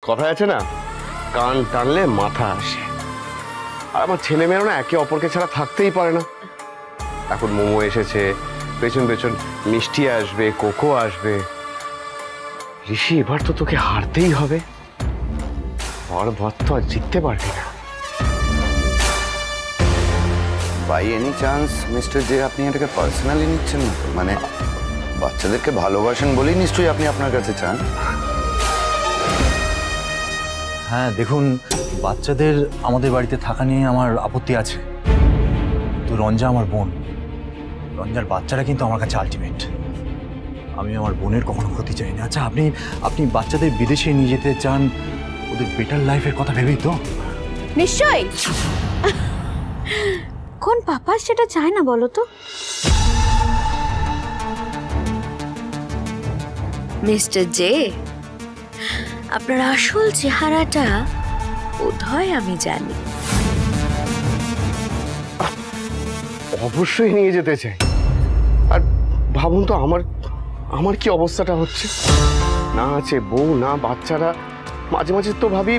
কথায় আছে না, কান টানলে মাথা আসে। আর আমার ছেলেমেয়েরা না একে অপরকে ছাড়া থাকতেই পারে না। এখন মোমো এসেছে, পেছন পেছন মিষ্টি আসবে, কোকো আসবে। ঋষি, এবার তো তোকে হারতেই হবে। আর ভাত তো আর জিততে পারবি না। বাই এনি চান্স মিস্টার যে আপনি এটাকে পার্সোনালি নিচ্ছেন না? মানে বাচ্চাদেরকে ভালোবাসেন বলেই নিশ্চয়ই আপনি আপনার কাছে চান। হ্যাঁ দেখুন, বাচ্চাদের আমাদের বাড়িতে থাকা নিয়ে আমার আপত্তি আছে, তো রঞ্জা আমার বোন, রঞ্জার বাচ্চারা কিন্তু আমার কাছে আলটিমেট। আমি আমার বোনের কখনো ক্ষতি চাই না। আচ্ছা, আপনি বাচ্চাদের বিদেশে নিয়ে যেতে চান ওদের বেটার লাইফের কথা ভেবেই তো? নিশ্চয়ই। কোন পাপা সেটা চায় না বলো তো? মিস্টার জে, আপনার আসল চেহারাটা বোধহয় আমি জানি। অবশ্যই নিয়ে যেতে চাই। আর ভাবুন তো আমার কি অবস্থাটা হচ্ছে। না আছে বউ, না বাচ্চারা। মাঝে মাঝে তো ভাবি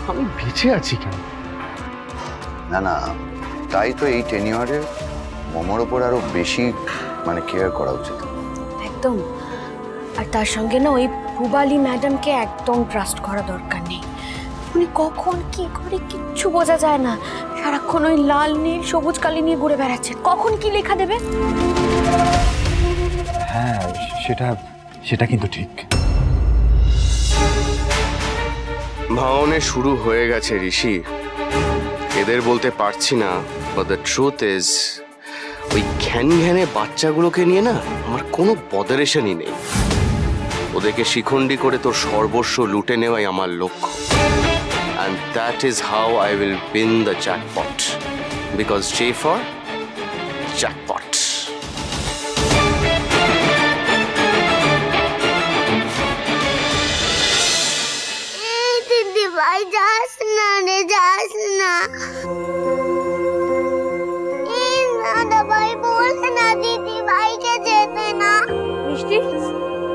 আমি বেঁচে আছি কেন। না না, তাই তো এই টেনিওরে মোমোর ওপর আরো বেশি মানে কেয়ার করা উচিত। একদম। আর তার সঙ্গে না ওই পুবালি ম্যাডামকে একদম ট্রাস্ট করা দরকার নেই। উনি কখন কি করে কিচ্ছু বোঝা যায় না। সারাক্ষণ ওই লাল নীল সবুজ কালি নিয়ে ঘুরে বেড়াচ্ছে, কখন কি লেখা দেবে। হ্যাঁ, সেটা কিন্তু ঠিক। ভাওনে শুরু হয়ে গেছে ঋষি। এদের বলতে পারছি না, বাট দ্য ট্রুথ ইজ ওই ঘ্যানে বাচ্চাগুলোকে নিয়ে না আমার কোনো বদারেশনই নেই। ওদেরকে শিখণ্ডী করে তোর সর্বস্ব লুটে নেওয়াই আমার লক্ষ্য। And that is how I will win the jackpot. Because J for jackpot. दीदी भाई जास ना रे जास ना। दादा भाई बोल ना दीदी भाई के जेते ना। মিষ্টি,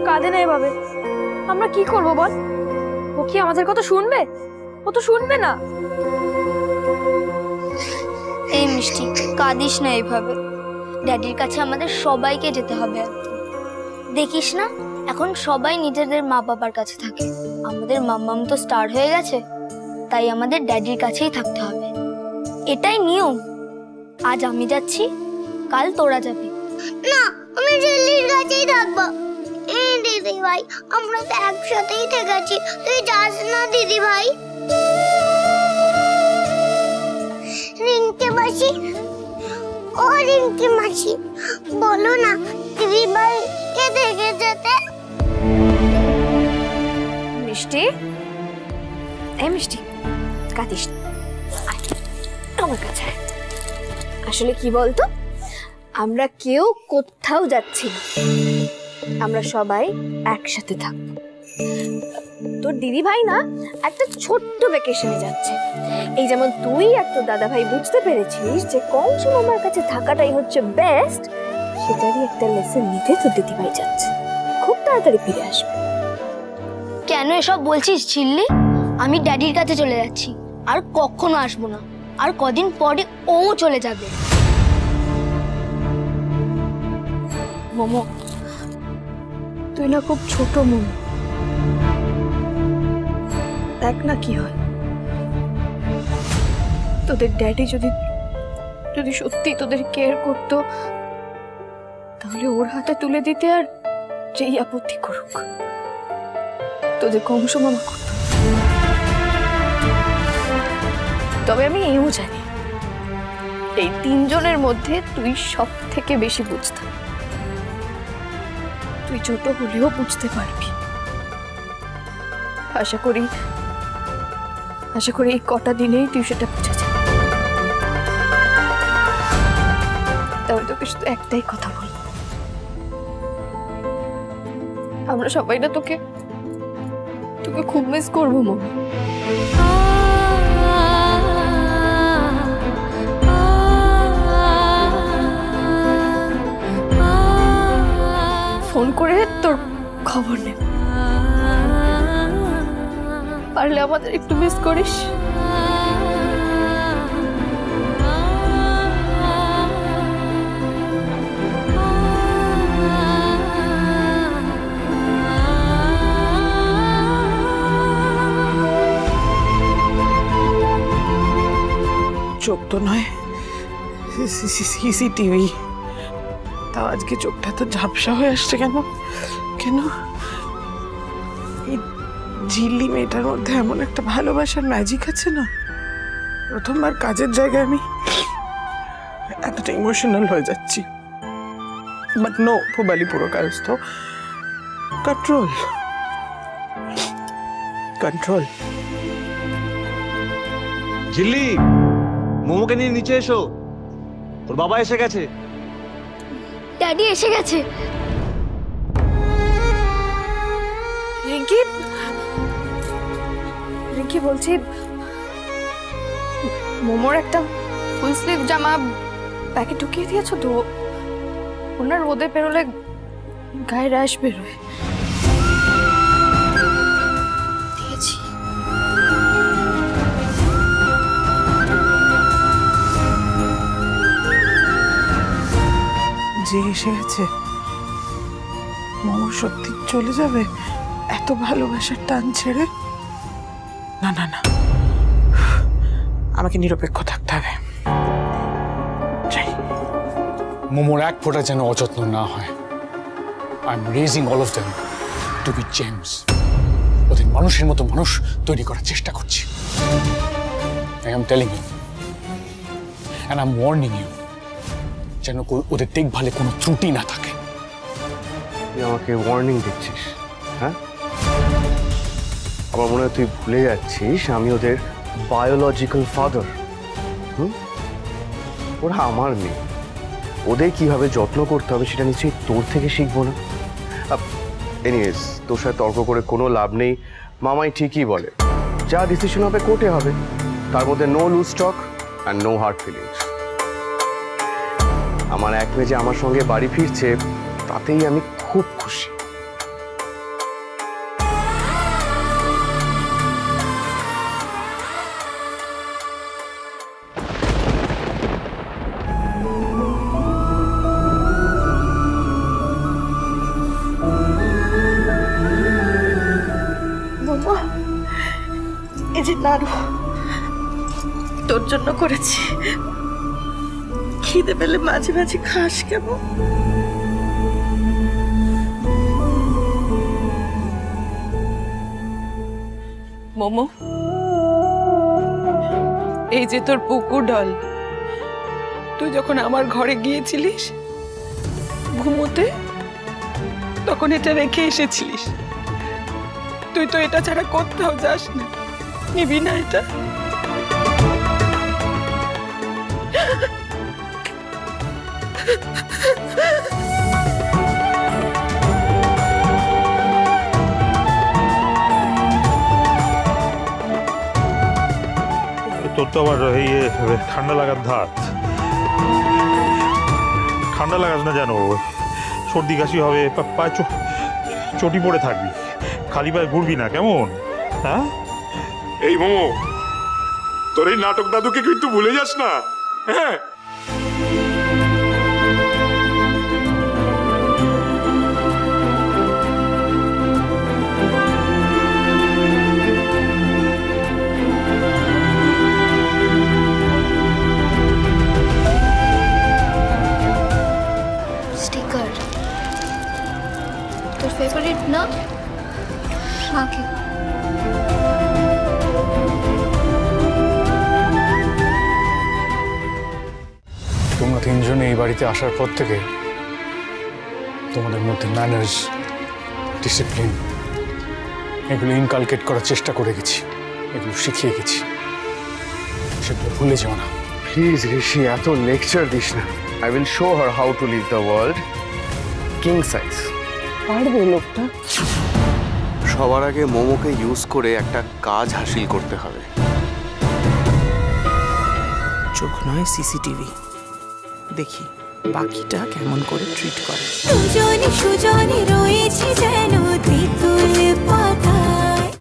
কাঁদে না এভাবে। আমরা কি করব বল? ও কি আমাদের কথা শুনবে? ও তো শুনবে না। এই মিষ্টি, কাঁদিস না এইভাবে। ড্যাডির কাছে আমাদের সবাইকে যেতে হবে। দেখিস না, এখন সবাই নিজেদের মা বাবার কাছে থাকে। আমাদের মাম্মাম তো স্টার হয়ে গেছে, তাই আমাদের ড্যাডির কাছেই থাকতে হবে। এটাই নিয়ম। আজ আমি যাচ্ছি, কাল তোরা যাবি। না, আমি দিল্লির কাছেই থাকবো। এই দিদি ভাই, আমরা তো একসাথেই থেকেছি, তুই যাস না দিদি ভাই। রিঙ্কি মাসি, ও রিঙ্কি মাসি, বলো না দিদি ভাইকে দেখে যেতে। মিষ্টি, এই মিষ্টি, কাঁদিস না, আমার কাছে। আসলে কি বলতো, আমরা কেউ কোথাও যাচ্ছি না, আমরা সবাই একসাথে থাকবো। তোর দিদি ভাই না একটা ছোট্ট ভ্যাকেশনে যাচ্ছে। এই যেমন তুই আর তোর দাদা ভাই বুঝতে পেরেছিস যে কংস মামার কাছে থাকাটাই হচ্ছে বেস্ট, সেটারই একটা লেসন নিতে তোর দিদি ভাই যাচ্ছে। খুব তাড়াতাড়ি ফিরে আসবে। কেন এসব বলছিস ঝিল্লি? আমি ড্যাডির কাছে চলে যাচ্ছি, আর কখনো আসবো না। আর কদিন পরে ও চলে যাবে। মোমো, তুই না খুব ছোট মোমো, দেখ না কি হয়। তোদের ড্যাডি যদি সত্যি তোদের কেয়ার করতো, তাহলে ওর হাতে তুলে দিতে আর যেই আপত্তি করুক তোদের কংস মামা করত। তবে আমি এও জানি এই তিনজনের মধ্যে তুই সব থেকে বেশি বুঝতাম। তুই ছোট হলেও বুঝতে পারবি। আশা করি এই কটা দিনেই তুই সেটা বুঝে যাবি। তবে তোকে শুধু একটাই কথা বলবো, আমরা সবাই না তোকে খুব মিস করবো মামা। ফোন করে তোর খবর নেব। পারলে আমাদের একটু মিস করিস। চোখ তো নয়, সিসিটিভি। তাও আজকে চোখটা তো ঝাপসা হয়ে আসছে কেন? কেন এই ঝিল্লি মেয়েটার মধ্যে এমন একটা ভালোবাসার ম্যাজিক আছে না? প্রথমবার কাজের জায়গায় আমি এতটা ইমোশনাল হয়ে যাচ্ছি। বাট নো, প্রবালি পুরো কায়স্থ। Control control. ঝিল্লি, মোমোকে নিয়ে নিচে এসো, তোর বাবা এসে গেছে। ড্যাডি এসে গেছে। রিঙ্কি, রিঙ্কি বলছি, মোমোর একটা ফুল স্লিভ জামা প্যাকে ঢুকিয়ে দিয়েছো তো? ওনার রোদে বেরোলে গায়ে র্যাশ বেরোয়। দিয়েছি। যে এসে গেছে, মোমো সত্যি চলে যাবে এত ভালোবাসার টান ছেড়ে? না না না, আমাকে নিরপেক্ষ থাকতে হবে। যাই। মোমোর এক ফোঁটা যেন অযত্ন না হয়। I am raising all of them to be gems. ওদের মানুষের মতো মানুষ তৈরি করার চেষ্টা করছি। I am telling you and I am warning you, যেন ওদের দেখভালে কোনো ত্রুটি না থাকে। তুই আমাকে ওয়ার্নিং দিচ্ছিস? হ্যাঁ, আমার মনে হয় তুই ভুলে যাচ্ছিস আমি ওদের বায়োলজিক্যাল ফাদার। ওরা আমার মেয়ে, ওদের কিভাবে যত্ন করতে হবে সেটা নিশ্চয়ই তোর থেকে শিখবো না? এনিওয়েজ, তোর সাথে তর্ক করে কোনো লাভ নেই। মামাই ঠিকই বলে, যা ডিসিশন হবে কোর্টে হবে, তার মধ্যে no loose talk and no hard feelings. আমার এক মেয়ে যে আমার সঙ্গে বাড়ি ফিরছে, তাতেই আমি খুব খুশি। মোমো, এই যে নাড়ু তোর জন্য করেছি। খিদে পেলে মাঝে মাঝে খাস কেমন? মোমো, এই যে তোর পুকুর ডল, তুই যখন আমার ঘরে গিয়েছিলিস ঘুমোতে, তখন এটা রেখে এসেছিলিস। তুই তো এটা ছাড়া কোথাও যাস না, নিবি না এটা? তোর তো আবার এই ঠান্ডা লাগার ধাত। ঠান্ডা লাগাস না যেন, সর্দি কাশি হবে, পায়ে চটি পড়ে থাকবি, খালি পায়ে ঘুরবি না, কেমন? হ্যাঁ, এই মোমো, তোর এই নাটক দাদুকে কিন্তু ভুলে যাস না। হ্যাঁ, স্টিকার তোর ফেভারিট না? আঁকে তোমরা তিনজনে এই বাড়িতে আসার পর থেকে তোমাদের মধ্যে ম্যানার্স, ডিসিপ্লিন এগুলো ইনকালকেট করার চেষ্টা করে গেছি, এগুলো শিখিয়ে গেছি। সেগুলো ভুলে যেও না। প্লিজ ঋষি, এত লেকচার দিস না। I will show her how to live the world king size. পারবে লোকটা? সবার আগে মোমোকে ইউজ করে একটা কাজ হাসিল করতে হবে। চোখ নয়, সিসিটিভি। দেখি বাকিটা কেমন করে ট্রিট করে। সুজনে সুজনে রয়েছে যেন তেঁতুল পাতা।